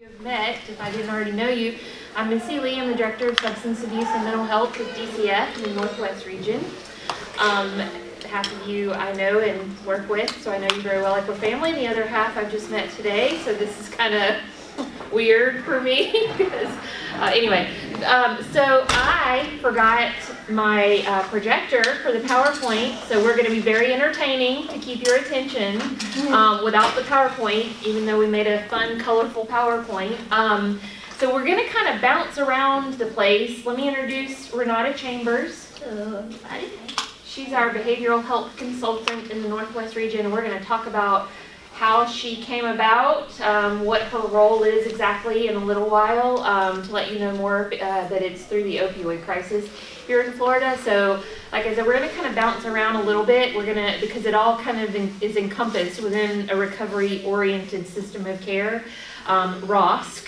You've met, if I didn't already know you. I'm Missy Lee. I'm the Director of Substance Abuse and Mental Health with DCF in the Northwest region. Half of you I know and work with, so I know you very well, like we're family. The other half I've just met today, so this is kind of weird for me. Because, so I forgot my projector for the PowerPoint, so we're going to be very entertaining to keep your attention without the PowerPoint, even though we made a fun, colorful PowerPoint. So we're going to kind of bounce around the place. Let me introduce Renata Chambers. She's our behavioral health consultant in the Northwest region. We're going to talk about how she came about, what her role is exactly in a little while, to let you know more that it's through the opioid crisis here in Florida. So, like I said, we're going to kind of bounce around a little bit. We're going to, because it all kind of is encompassed within a recovery-oriented system of care. ROSC,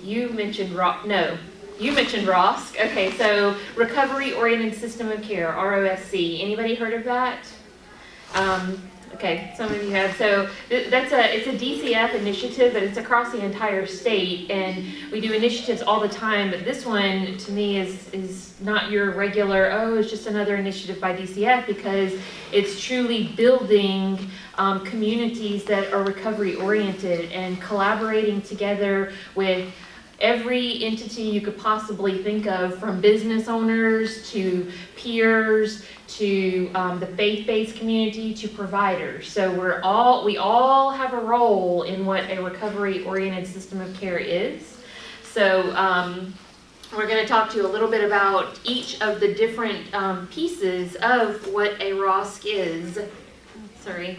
you mentioned You mentioned ROSC. Okay, so Recovery-Oriented System of Care, ROSC. Anybody heard of that? Okay, some of you have. So it's a DCF initiative, but it's across the entire state, and we do initiatives all the time. But this one, to me, is not your regular, it's just another initiative by DCF, because it's truly building communities that are recovery-oriented and collaborating together with every entity you could possibly think of, from business owners to peers to the faith-based community to providers. So we all have a role in what a recovery-oriented system of care is. So we're going to talk to you a little bit about each of the different pieces of what a ROSC is. Sorry.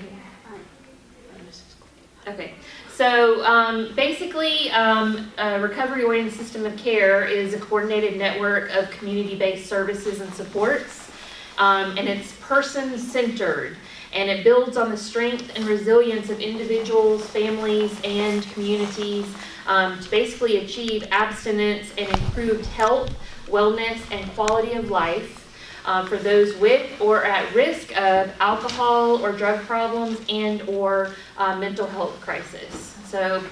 Okay. So basically, a recovery-oriented system of care is a coordinated network of community-based services and supports, and it's person-centered, and it builds on the strength and resilience of individuals, families, and communities to basically achieve abstinence and improved health, wellness, and quality of life for those with or at risk of alcohol or drug problems and or mental health crisis. So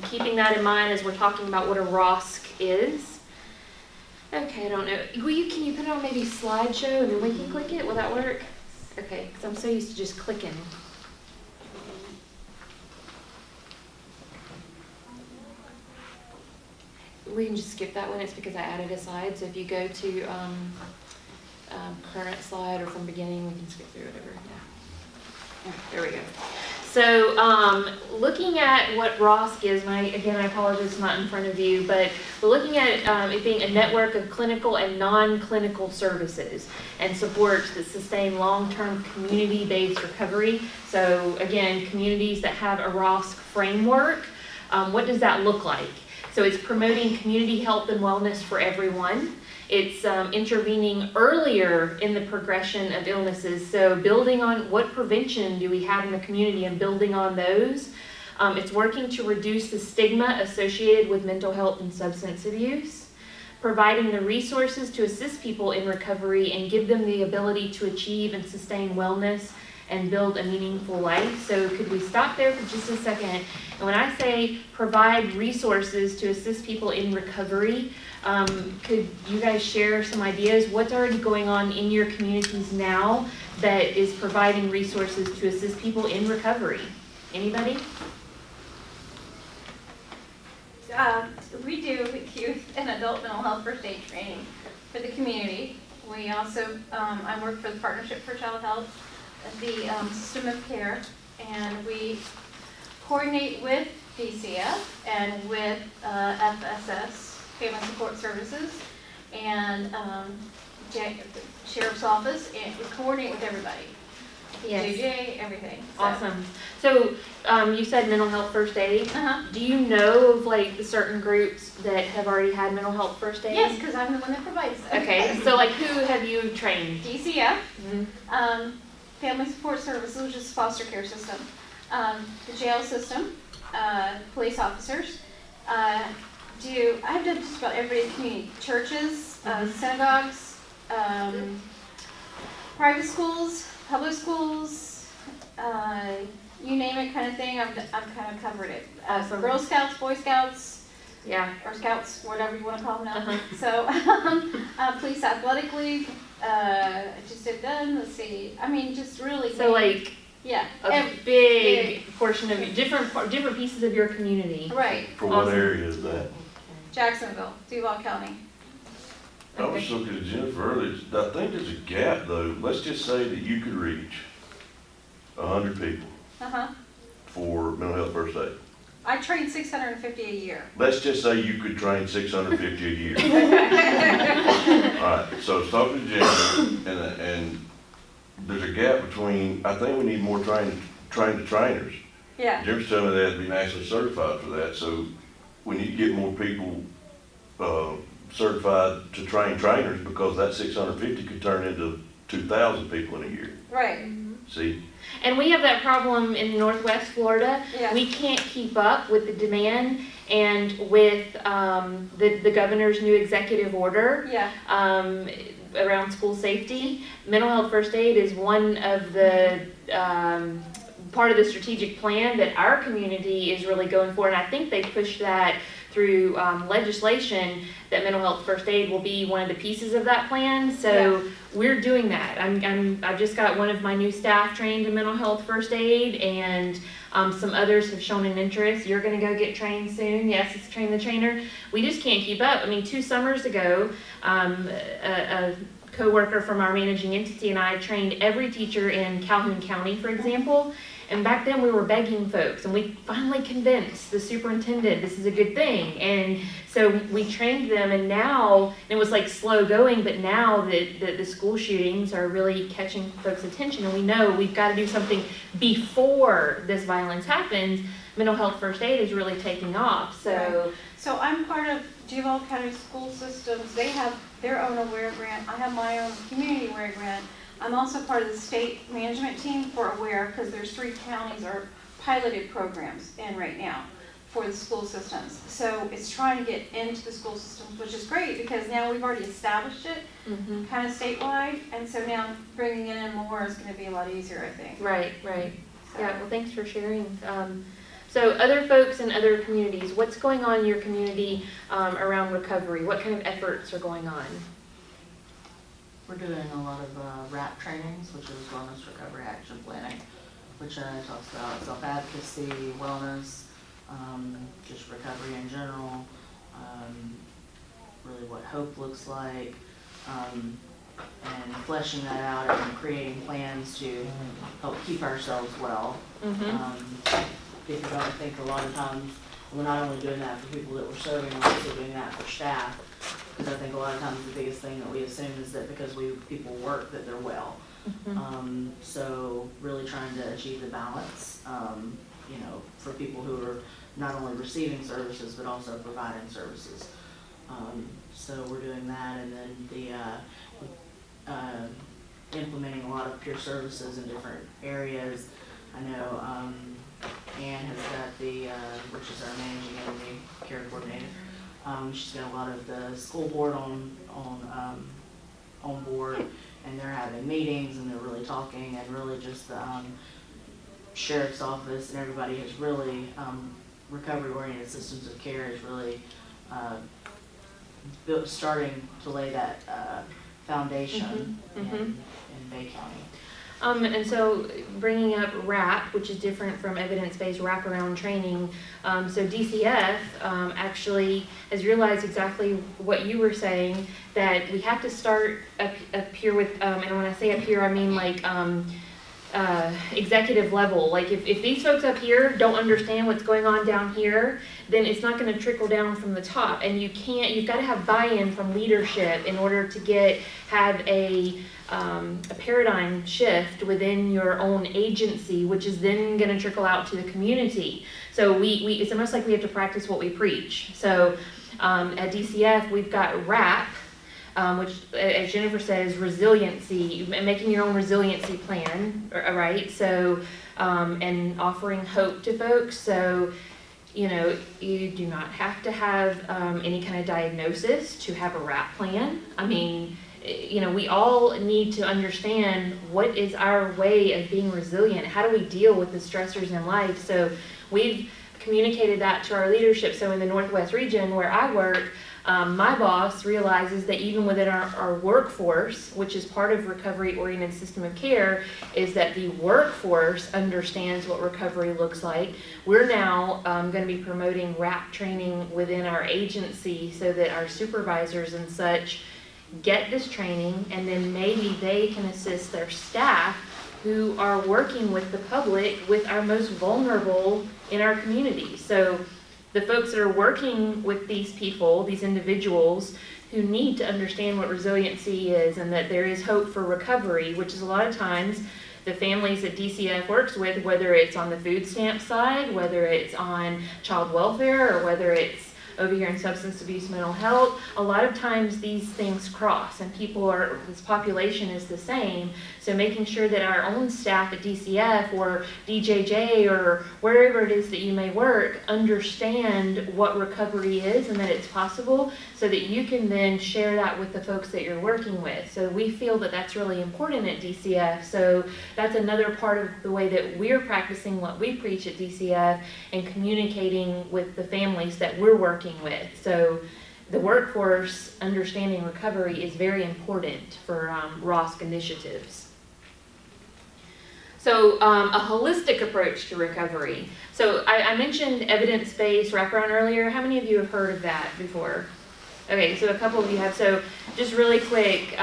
keeping that in mind as we're talking about what a ROSC is. Okay, I don't know. Can you put it on maybe slideshow and then we can click it? Will that work? Okay, because I'm so used to just clicking. We can just skip that one. It's because I added a slide. So if you go to current slide or from beginning, we can skip through whatever. Yeah, there we go. So looking at what ROSC is, and again, I apologize it's not in front of you, but we're looking at it being a network of clinical and non-clinical services and supports that sustain long-term community-based recovery. So again, communities that have a ROSC framework, what does that look like? So it's promoting community health and wellness for everyone. It's intervening earlier in the progression of illnesses, so building on what prevention do we have in the community and building on those. It's working to reduce the stigma associated with mental health and substance abuse, providing the resources to assist people in recovery and give them the ability to achieve and sustain wellness and build a meaningful life. So could we stop there for just a second? And when I say provide resources to assist people in recovery, could you guys share some ideas? What's already going on in your communities now that is providing resources to assist people in recovery? Anybody? We do youth and adult mental health first aid training for the community. We also, I work for the Partnership for Child Health, the system of care, and we coordinate with DCF and with FSS, Family Support Services, and Sheriff's Office, and we coordinate with everybody. Yes. JJ, everything. So. Awesome. So you said mental health first aid. Do you know of like certain groups that have already had mental health first aid? Yes, because I'm the one that provides them. Okay. So like who have you trained? DCF, Family Support Services, which is foster care system, the jail system, police officers. I've done just about every community, churches, synagogues, private schools, public schools, you name it kind of thing, I've kind of covered it. Awesome. Girl Scouts, Boy Scouts, Yeah. or scouts, whatever you want to call them now. Uh-huh. So, police athletic league, just did them, let's see, I mean, just really. So like Yeah. a big portion of different pieces of your community. Right, For what Awesome. area is that? Jacksonville, Duval County. I was looking at Jennifer earlier, I think there's a gap though. Let's just say that you could reach 100 people Uh-huh. for mental health first aid. I train 650 a year. Let's just say you could train 650 a year. All right, so I was talking to Jennifer, and there's a gap between, I think we need more trained trainers. Yeah, Jennifer's telling me they have to be nationally certified for that, so we need to get more people certified to train trainers, because that 650 could turn into 2,000 people in a year. right, See? And we have that problem in Northwest Florida. yeah, We can't keep up with the demand, and with the governor's new executive order yeah, around school safety. Mental health first aid is one of the part of the strategic plan that our community is really going for, and I think they pushed that through legislation that mental health first aid will be one of the pieces of that plan. So we're doing that. I've just got one of my new staff trained in mental health first aid, and some others have shown an interest. You're going to go get trained soon. Yes, it's train the trainer. We just can't keep up. I mean, 2 summers ago, a co-worker from our managing entity and I trained every teacher in Calhoun County, for example. And back then we were begging folks, and we finally convinced the superintendent this is a good thing. And so we trained them, and now, it was like slow going, but now the school shootings are really catching folks' attention, and we know we've got to do something before this violence happens. Mental health first aid is really taking off. So So I'm part of Duval County School Systems. They have their own AWARE grant. I have my own community AWARE grant. I'm also part of the state management team for AWARE, because there's 3 counties are piloted programs in right now for the school systems. So it's trying to get into the school systems, which is great, because now we've already established it kind of statewide. And so now bringing it in more is going to be a lot easier, I think. right. So, Yeah, well, thanks for sharing. So other folks in other communities, what's going on in your community around recovery? What kind of efforts are going on? We're doing a lot of RAP trainings, which is Wellness Recovery Action Planning, which talks about self-advocacy, wellness, just recovery in general, really what hope looks like, and fleshing that out and creating plans to help keep ourselves well. Because I think a lot of times we're not only doing that for people that we're serving, we're also doing that for staff. Because I think a lot of times the biggest thing that we assume is that because people work that they're well. So really trying to achieve the balance, for people who are not only receiving services but also providing services. So we're doing that, and then the implementing a lot of peer services in different areas. I know Anne has got which is our managing entity care coordinator. She's got a lot of the school board on board, and they're having meetings, and they're really talking, and really just the sheriff's office and everybody has really, recovery-oriented systems of care is really starting to lay that foundation in Bay County. And so bringing up RAP, which is different from evidence-based wraparound training, so DCF actually has realized exactly what you were saying, that we have to start up here with, and when I say up here, I mean like executive level. Like if these folks up here don't understand what's going on down here, then it's not going to trickle down from the top. And you've got to have buy-in from leadership in order to have a paradigm shift within your own agency, which is then going to trickle out to the community. So it's almost like we have to practice what we preach. So at DCF, we've got RAP, which, as Jennifer says, resiliency, making your own resiliency plan, right? So, and offering hope to folks. So, you do not have to have any kind of diagnosis to have a RAP plan. I mean, we all need to understand what is our way of being resilient. How do we deal with the stressors in life? So we've communicated that to our leadership. So in the Northwest region where I work, my boss realizes that even within our workforce, which is part of recovery-oriented system of care, is that the workforce understands what recovery looks like. We're now going to be promoting RAP training within our agency so that our supervisors and such get this training, and then maybe they can assist their staff who are working with the public, with our most vulnerable in our community. So the folks that are working with these people, these individuals who need to understand what resiliency is and that there is hope for recovery, which is a lot of times the families that DCF works with, whether it's on the food stamp side, whether it's on child welfare, or whether it's over here in substance abuse, mental health, a lot of times these things cross and this population is the same. So making sure that our own staff at DCF or DJJ or wherever it is that you may work understand what recovery is and that it's possible, so that you can then share that with the folks that you're working with. So we feel that that's really important at DCF. So that's another part of the way that we're practicing what we preach at DCF and communicating with the families that we're working with. So the workforce understanding recovery is very important for ROSC initiatives. So a holistic approach to recovery. So I mentioned evidence-based wraparound earlier. How many of you have heard of that before? Okay, so a couple of you have. So just really quick,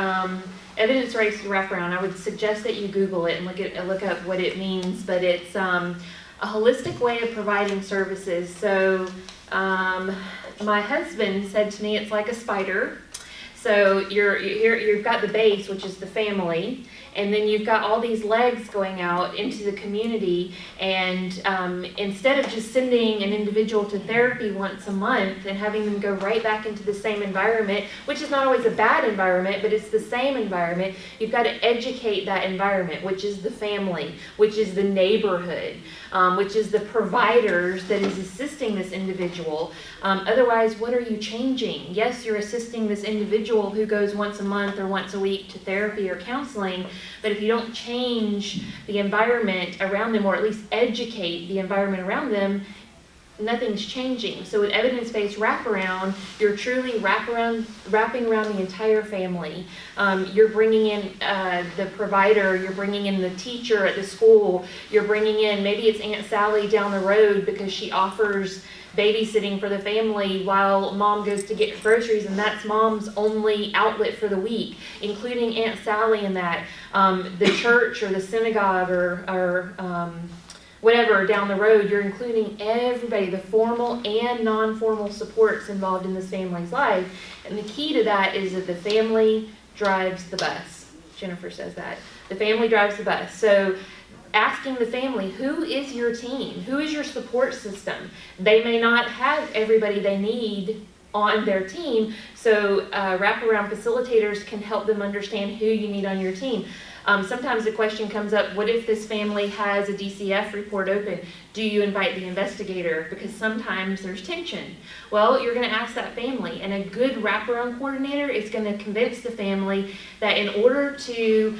evidence-based wraparound, I would suggest that you Google it and look up what it means, but it's a holistic way of providing services. So my husband said to me, it's like a spider. So you've got the base, which is the family, and then you've got all these legs going out into the community, and instead of just sending an individual to therapy once a month and having them go right back into the same environment, which is not always a bad environment, but it's the same environment, you've got to educate that environment, which is the family, which is the neighborhood, which is the providers that is assisting this individual. Otherwise, what are you changing? Yes, you're assisting this individual who goes once a month or once a week to therapy or counseling, but if you don't change the environment around them, or at least educate the environment around them, nothing's changing. So with evidence-based wraparound, you're truly wrapping around the entire family. You're bringing in the provider, you're bringing in the teacher at the school, you're bringing in, maybe it's Aunt Sally down the road because she offers babysitting for the family while mom goes to get groceries, and that's mom's only outlet for the week, including Aunt Sally in that. The church or the synagogue or whatever down the road, you're including everybody, the formal and non-formal supports involved in this family's life. And the key to that is that the family drives the bus. Jennifer says that. The family drives the bus. So asking the family, who is your team? Who is your support system? They may not have everybody they need on their team, so wraparound facilitators can help them understand who you need on your team. Sometimes the question comes up, what if this family has a DCF report open? Do you invite the investigator? Because sometimes there's tension. Well, you're going to ask that family, and a good wraparound coordinator is going to convince the family that in order to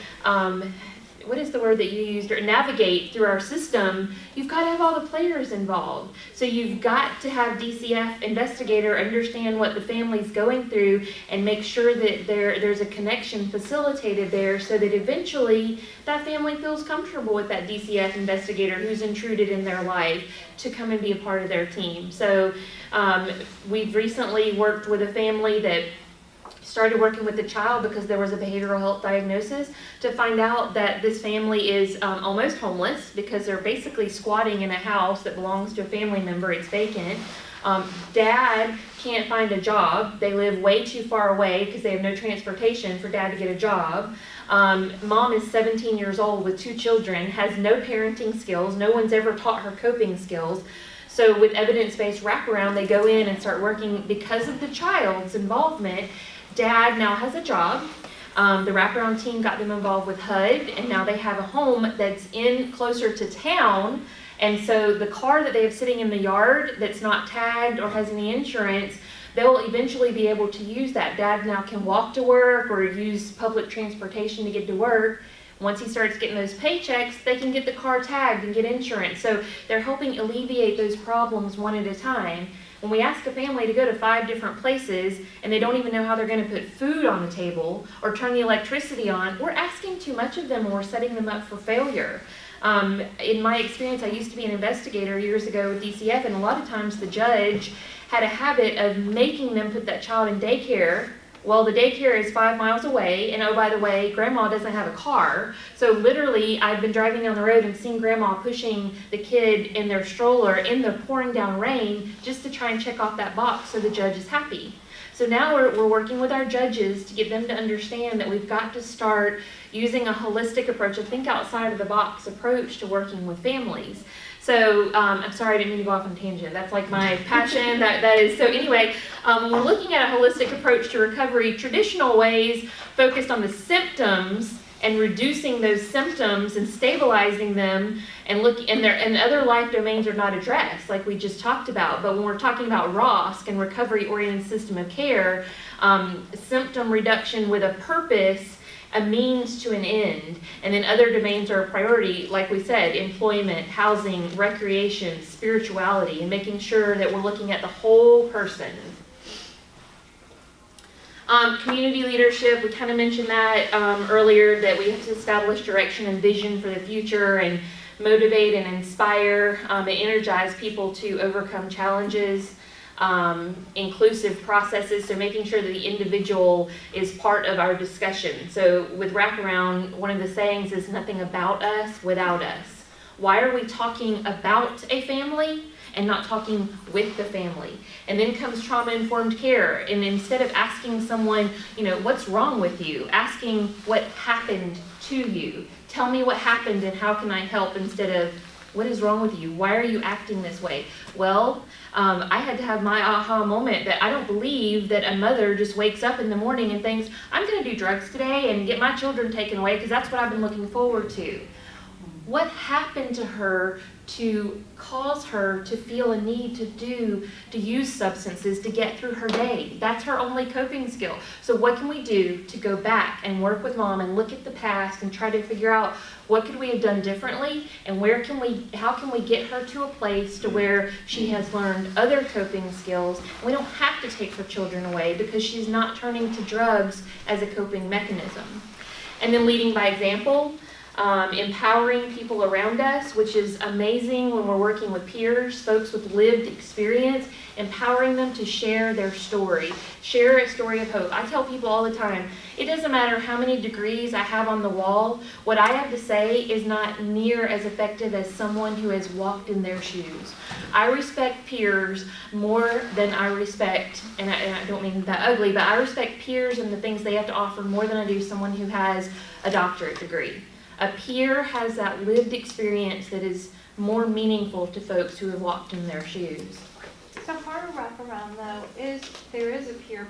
what is the word that you used, or navigate through our system, you've got to have all the players involved. So you've got to have DCF investigator understand what the family's going through and make sure that there's a connection facilitated there, so that eventually that family feels comfortable with that DCF investigator who's intruded in their life to come and be a part of their team. So we've recently worked with a family that started working with the child because there was a behavioral health diagnosis, to find out that this family is almost homeless because they're basically squatting in a house that belongs to a family member. It's vacant. Dad can't find a job. They live way too far away because they have no transportation for dad to get a job. Mom is 17 years old with 2 children, has no parenting skills. No one's ever taught her coping skills. So with evidence-based wraparound, they go in and start working because of the child's involvement. Dad now has a job. The wraparound team got them involved with HUD, and now they have a home that's in closer to town. And so the car that they have sitting in the yard that's not tagged or has any insurance, they'll eventually be able to use that. Dad now can walk to work or use public transportation to get to work Once he starts getting those paychecks, they can get the car tagged and get insurance. So they're helping alleviate those problems one at a time. When we ask a family to go to 5 different places and they don't even know how they're going to put food on the table or turn the electricity on, we're asking too much of them and we're setting them up for failure. In my experience, I used to be an investigator years ago with DCF, and a lot of times the judge had a habit of making them put that child in daycare. Well, the daycare is 5 miles away, and oh, by the way, grandma doesn't have a car. So literally, I've been driving down the road and seen grandma pushing the kid in their stroller in the pouring down rain just to try and check off that box so the judge is happy. So now we're working with our judges to get them to understand that we've got to start using a holistic approach, a think outside of the box approach to working with families. So, I'm sorry, I didn't mean to go off on a tangent. That's like my passion. That is, so anyway, when we're looking at a holistic approach to recovery, traditional ways focused on the symptoms and reducing those symptoms and stabilizing them, and other life domains are not addressed, like we just talked about. But when we're talking about ROSC and recovery-oriented system of care, symptom reduction with a purpose, a means to an end, and then other domains are a priority, like we said, employment, housing, recreation, spirituality, and making sure that we're looking at the whole person. Community leadership, we kind of mentioned that earlier, that we have to establish direction and vision for the future and motivate and inspire and energize people to overcome challenges. Inclusive processes, so making sure that the individual is part of our discussion. So with wraparound, one of the sayings is nothing about us without us. Why are we talking about a family and not talking with the family? And then comes trauma-informed care, and instead of asking someone, what's wrong with you, asking what happened to you. Tell me what happened and how can I help, instead of what is wrong with you? Why are you acting this way? Well, I had to have my aha moment that I don't believe that a mother just wakes up in the morning and thinks, I'm going to do drugs today and get my children taken away because that's what I've been looking forward to. What happened to her to cause her to feel a need to use substances to get through her day? That's her only coping skill. So what can we do to go back and work with mom and look at the past and try to figure out what could we have done differently, and how can we get her to a place to where she has learned other coping skills, and we don't have to take her children away because she's not turning to drugs as a coping mechanism. And then leading by example. Empowering people around us, which is amazing when we're working with peers, folks with lived experience, empowering them to share their story, share a story of hope. I tell people all the time, it doesn't matter how many degrees I have on the wall, what I have to say is not near as effective as someone who has walked in their shoes. I respect peers more than I respect, and I don't mean that ugly, but I respect peers and the things they have to offer more than I do someone who has a doctorate degree. A peer has that lived experience that is more meaningful to folks who have walked in their shoes. So part of wraparound though there is a peer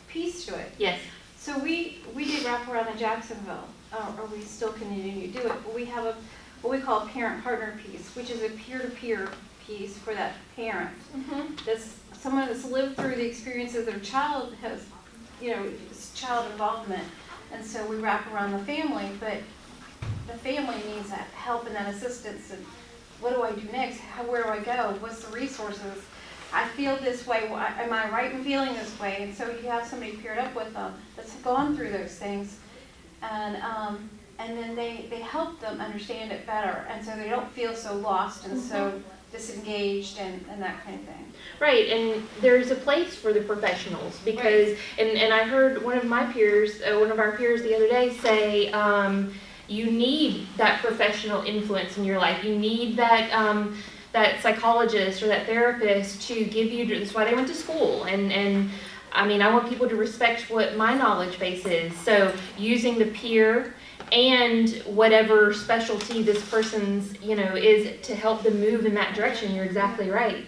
piece to it. Yes. So we did wraparound in Jacksonville, or we still continue to do it, but we have what we call a parent partner piece, which is a peer-to-peer piece for that parent. Mm-hmm. That's someone that's lived through the experiences their child has, child involvement. And so we wrap around the family, but the family needs that help and that assistance. And what do I do next? Where do I go? What's the resources? I feel this way. Am I right in feeling this way? And so you have somebody paired up with them that's gone through those things, and then they help them understand it better, and so they don't feel so lost and so disengaged and that kind of thing. Right, and there's a place for the professionals because, and I heard one of our peers the other day say, you need that professional influence in your life. You need that psychologist or that therapist to give you, that's why they went to school. And I mean, I want people to respect what my knowledge base is. So using the peer and whatever specialty this person's, is to help them move in that direction. You're exactly right.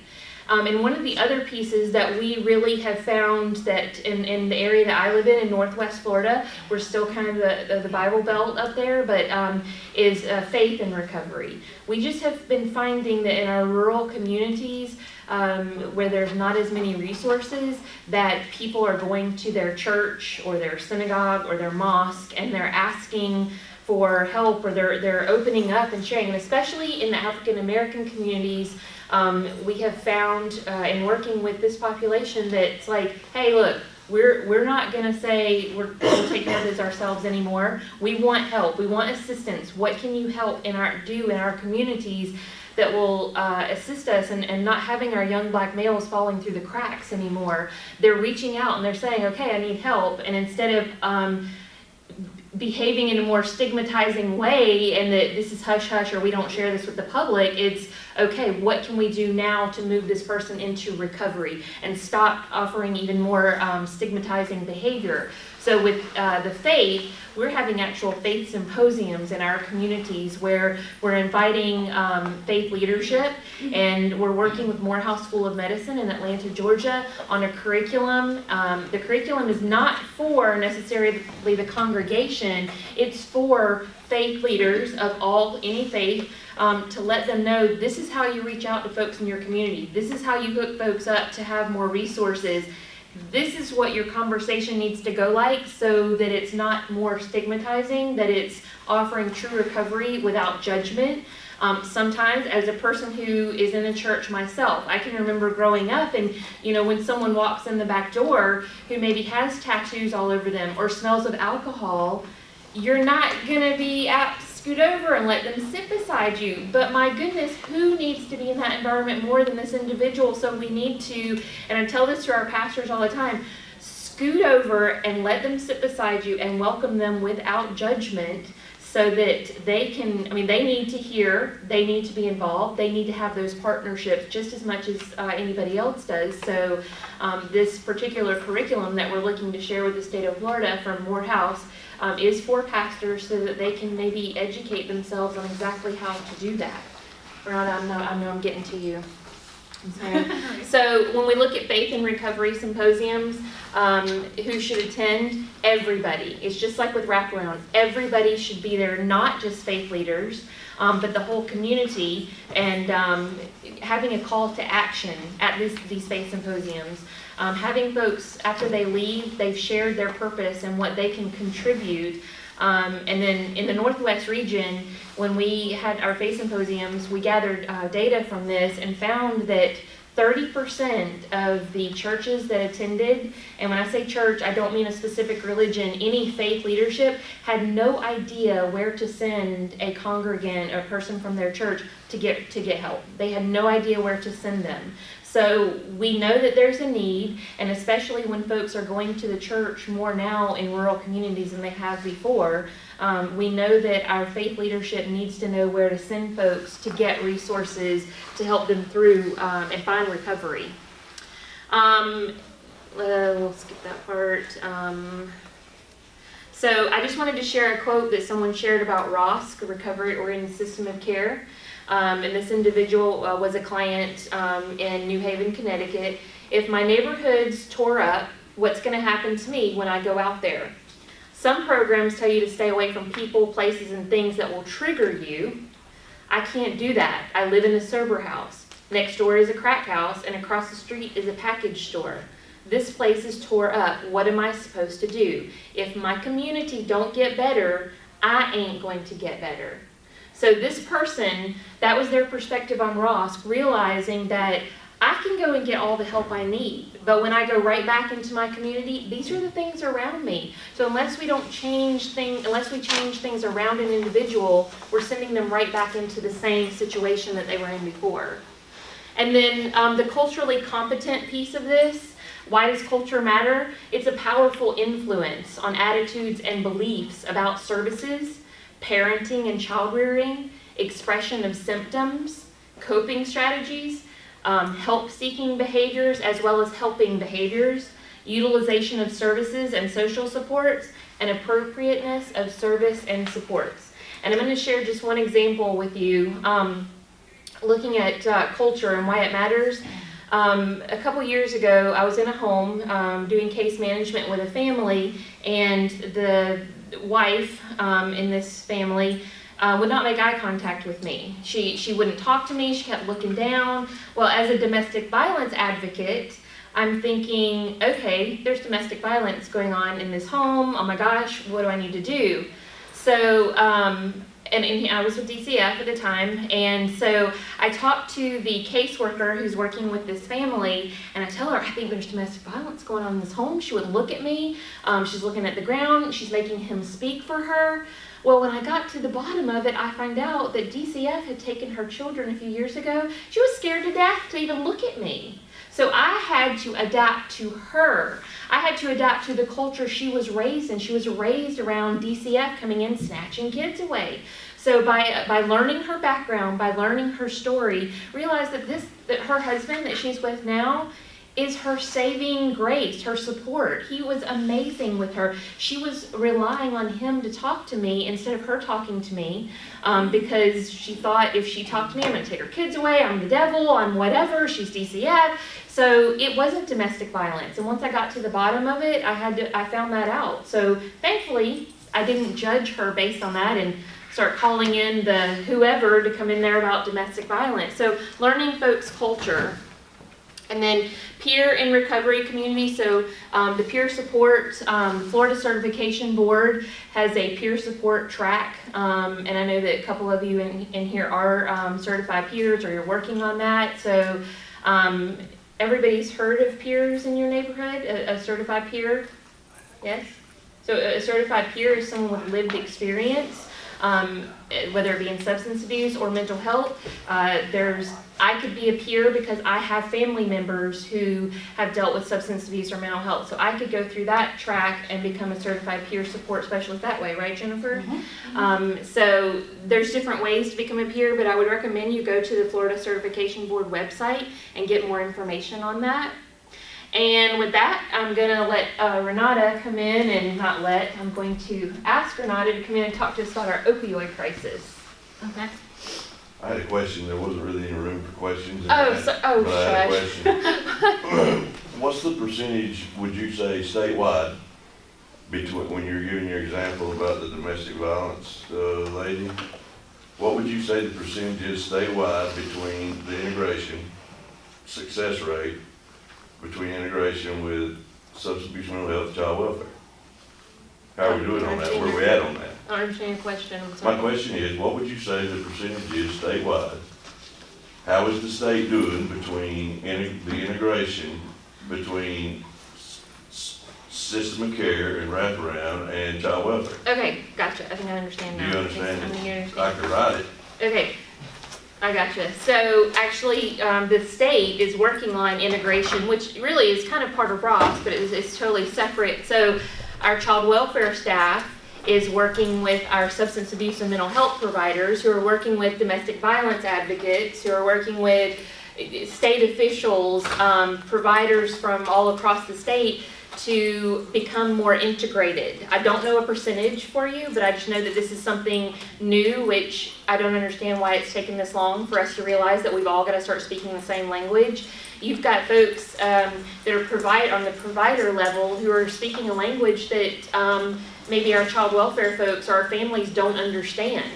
And one of the other pieces that we really have found that in the area that I live in Northwest Florida, we're still kind of the Bible Belt up there, but is faith and recovery. We just have been finding that in our rural communities, where there's not as many resources, that people are going to their church or their synagogue or their mosque, and they're asking for help, or they're opening up and sharing, and especially in the African American communities, we have found in working with this population that it's like, hey, look, we're not gonna say we're gonna take care of this ourselves anymore. We want help. We want assistance. What can you help do in our communities that will assist us and not having our young black males falling through the cracks anymore? They're reaching out and they're saying, okay, I need help, and instead of behaving in a more stigmatizing way and that this is hush hush or we don't share this with the public, it's okay, what can we do now to move this person into recovery and stop offering even more stigmatizing behavior. So with the faith, we're having actual faith symposiums in our communities where we're inviting faith leadership, and we're working with Morehouse School of Medicine in Atlanta, Georgia on a curriculum. The curriculum is not for necessarily the congregation, it's for faith leaders of any faith, to let them know this is how you reach out to folks in your community. This is how you hook folks up to have more resources. This is what your conversation needs to go like, so that it's not more stigmatizing, that it's offering true recovery without judgment. Sometimes, as a person who is in a church myself, I can remember growing up and, when someone walks in the back door who maybe has tattoos all over them or smells of alcohol, you're not gonna be apt to scoot over and let them sit beside you. But my goodness, who needs to be in that environment more than this individual? So we need to, and I tell this to our pastors all the time, scoot over and let them sit beside you and welcome them without judgment, so that they can, they need to hear, they need to be involved, they need to have those partnerships just as much as anybody else does. So this particular curriculum that we're looking to share with the state of Florida from Morehouse is for pastors, so that they can maybe educate themselves on exactly how to do that. Renata, I know I'm getting to you. So when we look at faith and recovery symposiums, who should attend? Everybody. It's just like with wraparound. Everybody should be there, not just faith leaders, but the whole community, and having a call to action at these faith symposiums. Having folks, after they leave, they've shared their purpose and what they can contribute. And then in the Northwest region, when we had our faith symposiums, we gathered data from this and found that 30% of the churches that attended, and when I say church, I don't mean a specific religion, any faith leadership, had no idea where to send a congregant or person from their church to get help. They had no idea where to send them. So we know that there's a need, and especially when folks are going to the church more now in rural communities than they have before, we know that our faith leadership needs to know where to send folks to get resources to help them through and find recovery. We'll skip that part. So I just wanted to share a quote that someone shared about ROSC, Recovery-Oriented System of Care. And this individual was a client in New Haven, Connecticut. If my neighborhood's tore up, what's going to happen to me when I go out there? Some programs tell you to stay away from people, places, and things that will trigger you. I can't do that. I live in a sober house. Next door is a crack house, and across the street is a package store. This place is tore up. What am I supposed to do? If my community don't get better, I ain't going to get better. So this person, that was their perspective on ROSC, realizing that I can go and get all the help I need, but when I go right back into my community, these are the things around me. So unless we change things around an individual, we're sending them right back into the same situation that they were in before. And then the culturally competent piece of this, why does culture matter? It's a powerful influence on attitudes and beliefs about services, parenting and child rearing, expression of symptoms, coping strategies, help-seeking behaviors as well as helping behaviors, utilization of services and social supports, and appropriateness of service and supports. And I'm going to share just one example with you, looking at culture and why it matters. A couple years ago, I was in a home doing case management with a family, and the wife in this family would not make eye contact with me. She wouldn't talk to me. She kept looking down. Well, as a domestic violence advocate, I'm thinking, okay, there's domestic violence going on in this home. Oh my gosh, what do I need to do? So, and I was with DCF at the time, and so I talked to the caseworker who's working with this family, and I tell her, I think there's domestic violence going on in this home. She would look at me, she's looking at the ground, she's making him speak for her. Well, when I got to the bottom of it, I find out that DCF had taken her children a few years ago. She was scared to death to even look at me. So I had to adapt to her. I had to adapt to the culture she was raised in. She was raised around DCF coming in, snatching kids away. So by learning her background, by learning her story, realize that her husband that she's with now is her saving grace, her support. He was amazing with her. She was relying on him to talk to me instead of her talking to me, because she thought if she talked to me, I'm gonna take her kids away, I'm the devil, I'm whatever, she's DCF. So it wasn't domestic violence. And once I got to the bottom of it, I found that out. So thankfully, I didn't judge her based on that and start calling in the whoever to come in there about domestic violence. So learning folks' culture. And then peer and recovery community. So the peer support, Florida Certification Board has a peer support track. And I know that a couple of you in here are certified peers, or you're working on that. So everybody's heard of peers in your neighborhood, a certified peer? Yes? So a certified peer is someone with lived experience, whether it be in substance abuse or mental health. I could be a peer because I have family members who have dealt with substance abuse or mental health. So I could go through that track and become a certified peer support specialist that way, right, Jennifer? Mm-hmm. So there's different ways to become a peer, but I would recommend you go to the Florida Certification Board website and get more information on that. And with that, I'm going to let Renata come in, and I'm going to ask Renata to come in and talk to us about our opioid crisis. Okay. I had a question. There wasn't really any room for questions. But I had a question. What's the percentage, would you say, statewide, between, when you're giving your example about the domestic violence lady, what would you say the percentage is statewide between the integration success rate, between integration with substance abuse, mental health, child welfare? How are we doing on that? Where are we at on that? I don't understand your question. My question is, what would you say the percentage is statewide? How is the state doing between the integration between system of care and wraparound and child welfare? Okay, gotcha. I think I understand now. Do you understand it? I can write it. Okay, I gotcha. So actually, the state is working on integration, which really is kind of part of ROSC, but it's totally separate. So our child welfare staff is working with our substance abuse and mental health providers, who are working with domestic violence advocates, who are working with state officials, providers from all across the state, to become more integrated. I don't know a percentage for you, but I just know that this is something new, which I don't understand why it's taken this long for us to realize that we've all got to start speaking the same language. You've got folks that are on the provider level who are speaking a language that maybe our child welfare folks or our families don't understand.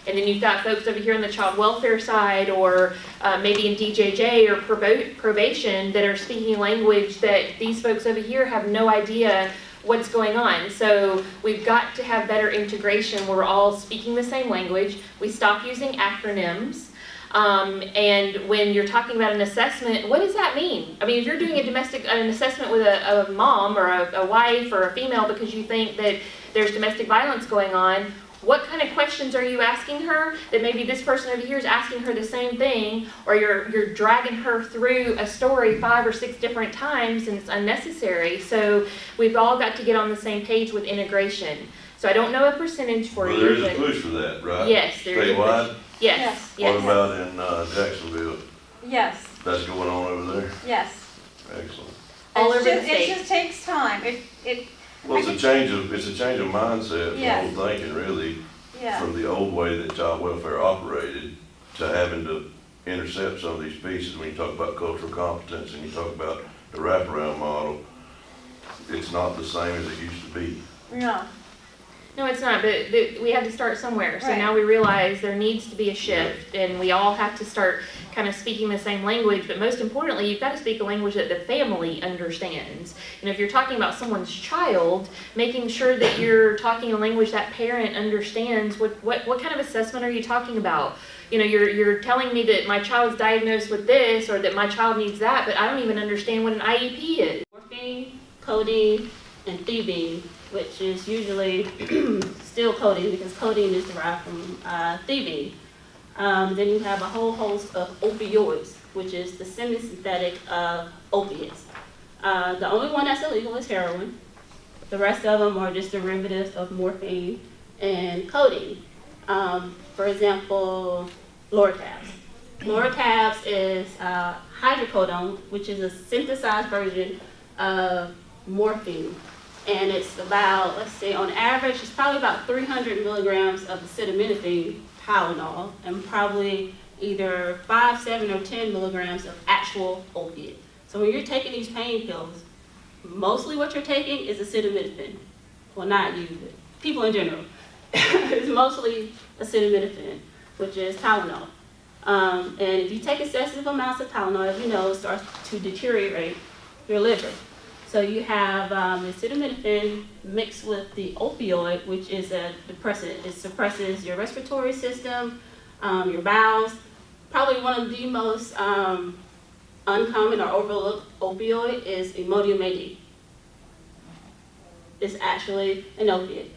And then you've got folks over here on the child welfare side, or maybe in DJJ or probation, that are speaking language that these folks over here have no idea what's going on. So we've got to have better integration where we're all speaking the same language. We stop using acronyms. And when you're talking about an assessment, what does that mean? I mean, if you're doing an assessment with a mom or a wife or a female because you think that there's domestic violence going on, what kind of questions are you asking her that maybe this person over here is asking her the same thing, or you're dragging her through a story 5 or 6 different times, and it's unnecessary. So we've all got to get on the same page with integration. So I don't know a percentage for you. There is a push for that, right? Yes, there is. Statewide? Yes. What about in Jacksonville? Yes, That's going on over there? yes. Excellent. All over the It state. just takes time. Well, it's a change of mindset, Yes. from old thinking, really, Yeah, from the old way that child welfare operated to having to intercept some of these pieces. When you talk about cultural competence and you talk about the wraparound model, it's not the same as it used to be. no. No, it's not, but we had to start somewhere. So Right. now we realize there needs to be a shift, and we all have to start kind of speaking the same language. But most importantly, you've got to speak a language that the family understands. And if you're talking about someone's child, making sure that you're talking a language that parent understands. What kind of assessment are you talking about? You know, you're telling me that my child's diagnosed with this, or that my child needs that, but I don't even understand what an IEP is. Morphine, codeine, and thebine, which is usually still codeine because codeine is derived from thebine. Then you have a whole host of opioids, which is the semi-synthetic opiates. The only one that's illegal is heroin. The rest of them are just derivatives of morphine and codeine. For example, Lortabs. Lortabs is hydrocodone, which is a synthesized version of morphine. And it's about, let's say, on average, it's probably about 300 milligrams of acetaminophen, Tylenol, and probably either 5, 7, or 10 milligrams of actual opiate. So when you're taking these pain pills, mostly what you're taking is acetaminophen. Well, not you, but people in general. It's mostly acetaminophen, which is Tylenol. And if you take excessive amounts of Tylenol, as you know, it starts to deteriorate your liver. So you have acetaminophen mixed with the opioid, which is a depressant. It suppresses your respiratory system, your bowels. Probably one of the most uncommon or overlooked opioid is Imodium AD. It's actually an opiate.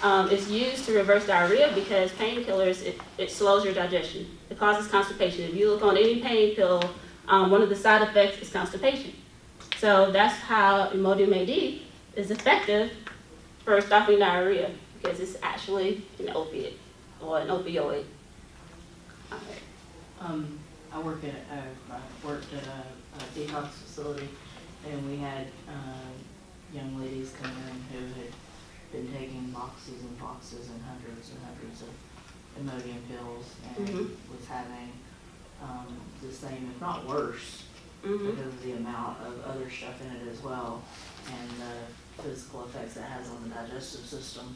It's used to reverse diarrhea because painkillers, it slows your digestion. It causes constipation. If you look on any pain pill, one of the side effects is constipation. So that's how Imodium AD is effective for stopping diarrhea, because it's actually an opiate or an opioid. Okay. I worked at a detox facility, and we had young ladies come in who had been taking boxes and boxes and hundreds of Imodium pills, and was having the same, if not worse, because of the amount of other stuff in it as well, and the physical effects it has on the digestive system.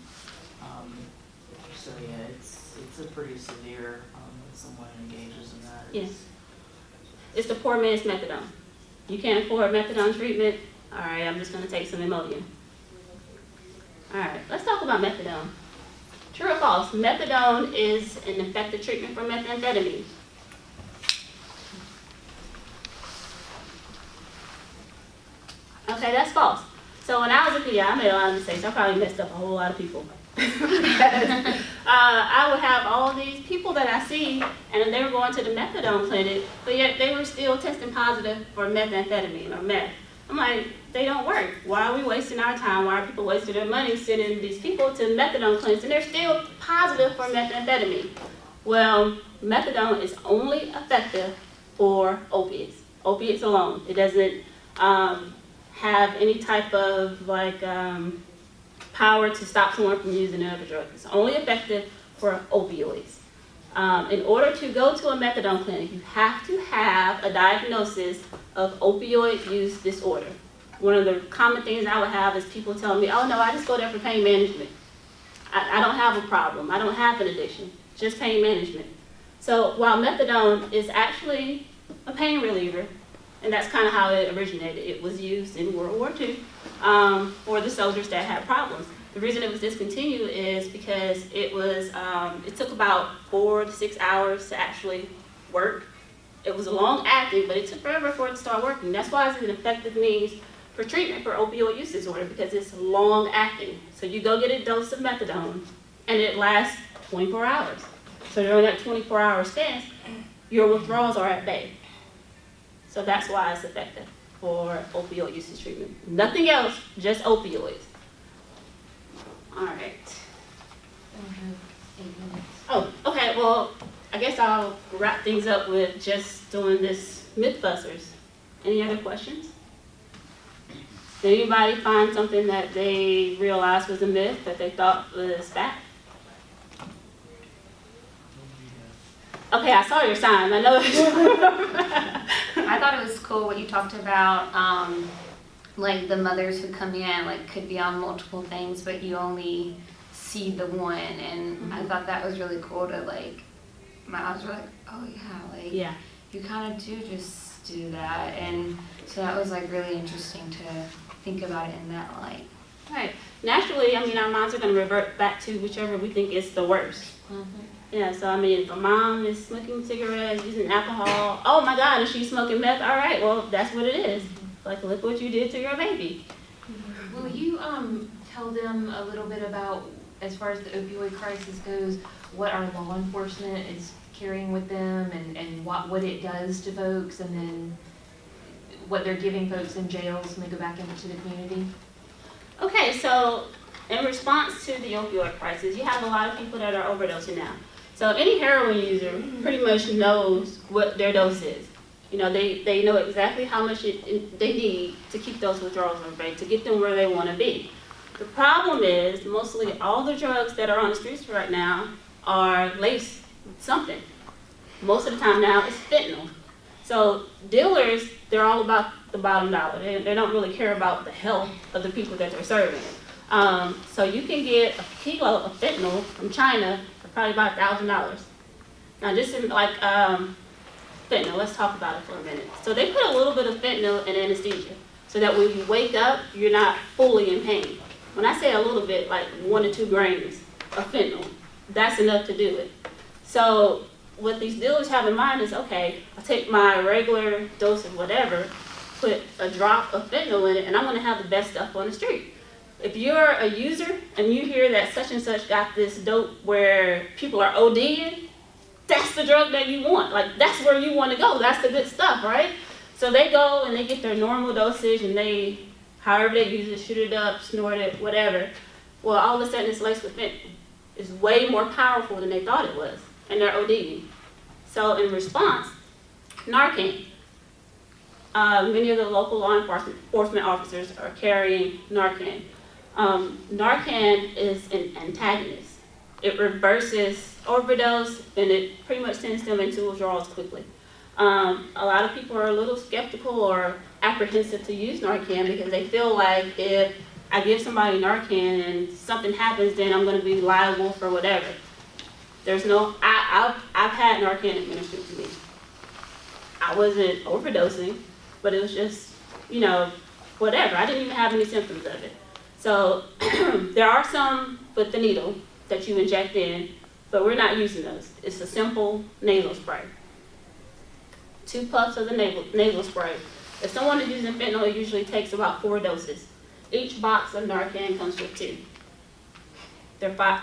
So yeah, it's a pretty severe if someone engages in that. Yes. It's the poor man's methadone. You can't afford methadone treatment. All right, I'm just going to take some Imodium. All right, let's talk about methadone. True or false? Methadone is an effective treatment for methamphetamine. Okay, that's false. So when I was a PI, I made a lot of mistakes. I probably messed up a whole lot of people. I would have all these people that I see, and they were going to the methadone clinic, but yet they were still testing positive for methamphetamine or meth. I'm like, they don't work. Why are we wasting our time? Why are people wasting their money sending these people to methadone clinics, and they're still positive for methamphetamine? Well, methadone is only effective for opiates. Opiates alone. It doesn't have any type of power to stop someone from using another drug. It's only effective for opioids. In order to go to a methadone clinic, you have to have a diagnosis of opioid use disorder. One of the common things I would have is people tell me, oh no, I just go there for pain management. I don't have a problem. I don't have an addiction, just pain management. So while methadone is actually a pain reliever, and that's kind of how it originated. It was used in World War II for the soldiers that had problems. The reason it was discontinued is because it took about 4 to 6 hours to actually work. It was long acting, but it took forever for it to start working. That's why it's an effective means for treatment for opioid use disorder, because it's long acting. So you go get a dose of methadone, and it lasts 24 hours. So during that 24-hour stint, your withdrawals are at bay. So that's why it's effective for opioid usage treatment. Nothing else, just opioids. All right. Oh, okay, well, I guess I'll wrap things up with just doing this Mythbusters. Any other questions? Did anybody find something that they realized was a myth that they thought was fact? Okay, I saw your sign. I know. I thought it was cool what you talked about, like the mothers who come in, like could be on multiple things, but you only see the one, and I thought that was really cool to like, my eyes were like, oh yeah, like, Yeah. you kind of do just do that, and so that was like really interesting to think about it in that light. Right. Naturally, I mean, our minds are going to revert back to whichever we think is the worst. Yeah, so I mean, if a mom is smoking cigarettes, using alcohol, oh my God, and she's smoking meth, all right, well, that's what it is. Like, look what you did to your baby. Will you tell them a little bit about, as far as the opioid crisis goes, what our law enforcement is carrying with them and what it does to folks, and then what they're giving folks in jails when they go back into the community? Okay, so in response to the opioid crisis, you have a lot of people that are overdosing now. So any heroin user pretty much knows what their dose is. You know, they know exactly how much they need to keep those withdrawals on rate, to get them where they want to be. The problem is mostly all the drugs that are on the streets right now are laced with something. Most of the time now it's fentanyl. So dealers, they're all about the bottom dollar. They don't really care about the health of the people that they're serving. So you can get a kilo of fentanyl from China for probably about $1,000. Now this is like fentanyl, let's talk about it for a minute. So they put a little bit of fentanyl in anesthesia so that when you wake up, you're not fully in pain. When I say a little bit, like 1 to 2 grains of fentanyl, that's enough to do it. So what these dealers have in mind is, okay, I'll take my regular dose of whatever, put a drop of fentanyl in it, and I'm gonna have the best stuff on the street. If you're a user and you hear that such and such got this dope where people are ODing, that's the drug that you want. Like, that's where you want to go. That's the good stuff, right? So they go and they get their normal dosage and they, however they use it, shoot it up, snort it, whatever. Well, all of a sudden it's laced with fentanyl. It's way more powerful than they thought it was, and they're ODing. So in response, Narcan. Many of the local law enforcement officers are carrying Narcan. Narcan is an antagonist. It reverses overdose, and it pretty much sends them into withdrawals quickly. A lot of people are a little skeptical or apprehensive to use Narcan because they feel like if I give somebody Narcan and something happens, then I'm going to be liable for whatever. There's no, I've had Narcan administered to me. I wasn't overdosing, but it was just, you know, whatever. I didn't even have any symptoms of it. So there are some with the needle that you inject in, but we're not using those. It's a simple nasal spray. 2 puffs of the nasal spray. If someone is using fentanyl, it usually takes about 4 doses. Each box of Narcan comes with 2. They're 4.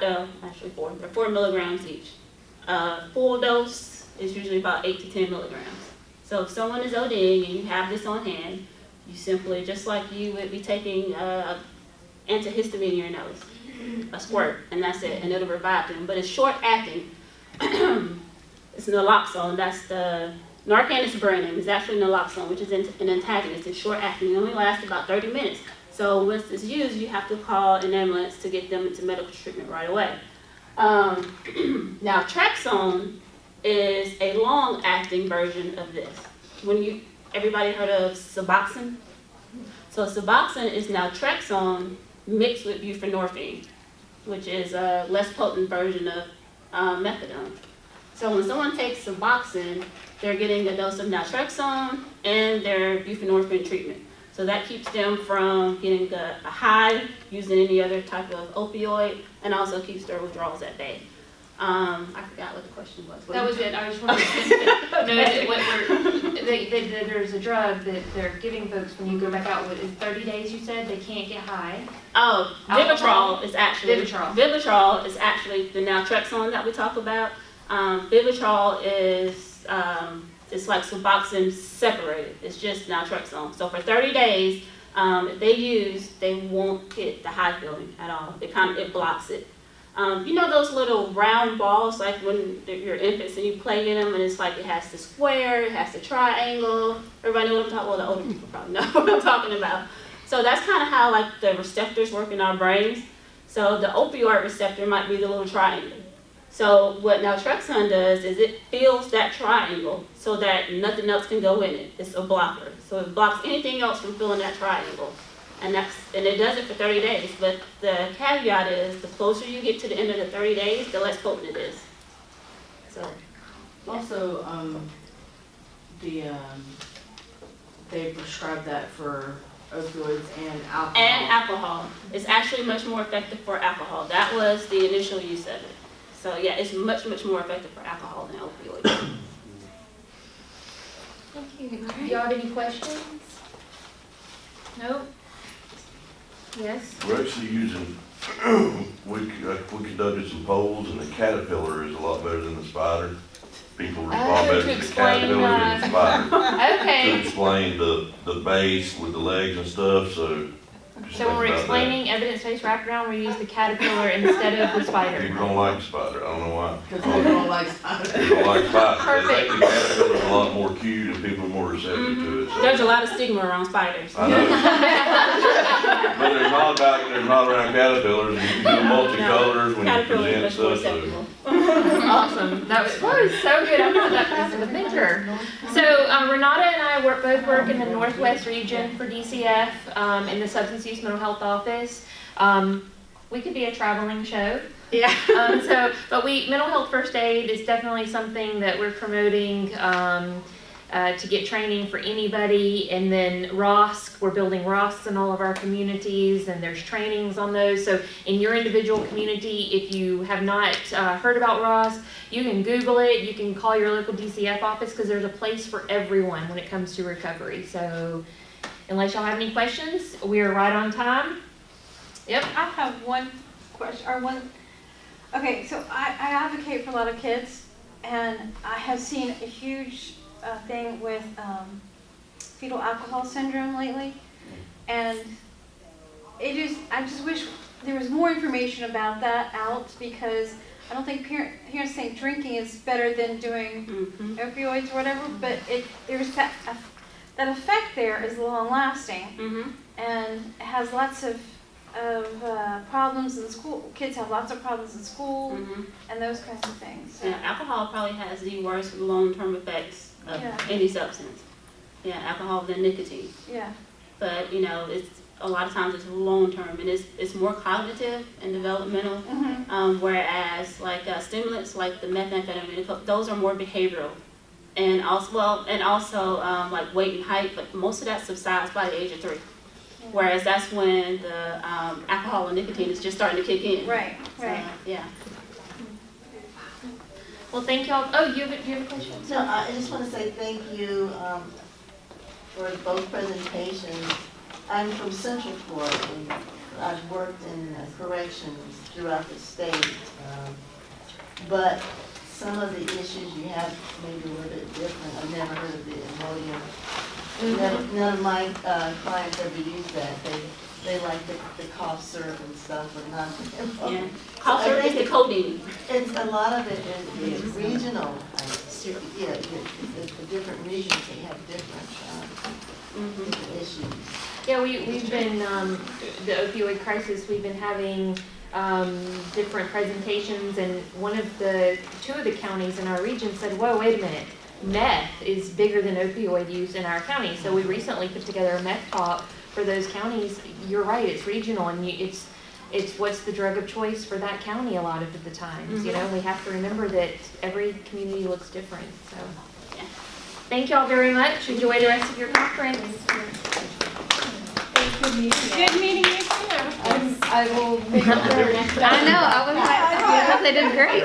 They're 4 milligrams each. Full dose is usually about 8 to 10 milligrams. So if someone is ODing and you have this on hand, you simply, just like you would be taking antihistamine in your nose, a squirt, and that's it, and it'll revive them. But it's short acting. It's naloxone. That's the Narcan is the brand name. It's actually naloxone, which is an antagonist. It's short acting. It only lasts about 30 minutes. So once it's used, you have to call an ambulance to get them into medical treatment right away. Now, Traxone is a long-acting version of this. Everybody heard of Suboxone? So Suboxone is naltrexone mixed with buprenorphine, which is a less potent version of methadone. So when someone takes Suboxone, they're getting a dose of naltrexone and their buprenorphine treatment. So that keeps them from getting a high, using any other type of opioid, and also keeps their withdrawals at bay. I forgot what the question was. That was it. I was wondering. There's a drug that they're giving folks when you go back out with. 30 days, you said? They can't get high. Oh, Alcohol? Vivitrol is actually the naltrexone that we talk about. Vivitrol is it's like Suboxone separated. It's just naltrexone. So for 30 days, if they won't get the high feeling at all. It blocks it. You know those little round balls, like when you're infants and you play in them, and it's like it has the square, it has the triangle. Everybody know what I'm talking about? Well, the older people probably know what I'm talking about. So that's kind of how like the receptors work in our brains. So the opioid receptor might be the little triangle. So what naltrexone does is it fills that triangle so that nothing else can go in it. It's a blocker. So it blocks anything else from filling that triangle. And it does it for 30 days, but the caveat is, the closer you get to the end of the 30 days, the less potent it is. So, Also, they prescribe that for opioids and alcohol. and alcohol. It's actually much more effective for alcohol. That was the initial use of it. So yeah, it's much, much more effective for alcohol than opioids. Thank you. Do y'all have any questions? No? Yes? We're actually using, we conducted some polls, and the caterpillar is a lot better than the spider. People respond Oh, better to to the explain, caterpillar than the spider. To Okay. explain the base with the legs and stuff, so. just So when think we're about that. explaining evidence-based wraparound, we use the caterpillar instead of the spider. People don't like the spider, I don't know why. Because they don't like spiders. People don't like spiders. They think Perfect. the caterpillar's a lot more cute and people are more receptive to it, so. There's a lot of stigma around spiders. I know. But there's not around caterpillars, and you can do multicolors when you Caterpillar present is much more stuff, so. acceptable. Awesome. That was so good. I'm not that fast of a thinker. So Renata and I both work in the Northwest region for DCF in the Substance Use Mental Health Office. We could be a traveling show. Yeah. But mental health first aid is definitely something that we're promoting to get training for anybody. And then ROSC, we're building ROSCs in all of our communities, and there's trainings on those. So in your individual community, if you have not heard about ROSC, you can Google it, you can call your local DCF office, because there's a place for everyone when it comes to recovery. So unless y'all have any questions, we are right on time. Yep. I have one question, okay, so I advocate for a lot of kids, and I have seen a huge thing with fetal alcohol syndrome lately, and I just wish there was more information about that out, because I don't think parents think drinking is better than doing opioids or whatever, but there's that effect there is long lasting, and it has lots of problems in school. Kids have lots of problems in school and those kinds of things. So. Yeah, alcohol probably has the worst long-term effects of any substance. Yeah, alcohol than nicotine. Yeah. But it's a lot of times it's long-term, and it's more cognitive and developmental. Whereas like stimulants like the methamphetamine, those are more behavioral, and also like weight and height. But most of that subsides by the age of 3. Whereas that's when the alcohol and nicotine is just starting to kick in. Right. So, yeah. Well, thank y'all. Oh, do you have a question? No, I just want to say thank you for both presentations. I'm from Central Florida, and I've worked in corrections throughout the state. But some of the issues you have may be a little bit different. I've never heard of the Imodium. None of my clients ever use that. They like the cough syrup and stuff, but not the Imodium. Yeah. Cough syrup is the codeine. It's a lot of it is regional. Yeah, the different regions, they have different issues. Yeah, we've been, the opioid crisis, we've been having different presentations, and two of the counties in our region said, whoa, wait a minute, meth is bigger than opioid use in our county. So we recently put together a meth talk for those counties. You're right, it's regional, and it's what's the drug of choice for that county a lot of the times. We have to remember that every community looks different. So yeah. Thank y'all very much. Enjoy the rest of your conference. Good meeting you too. I will make up there next time. I know. I was like, they did great.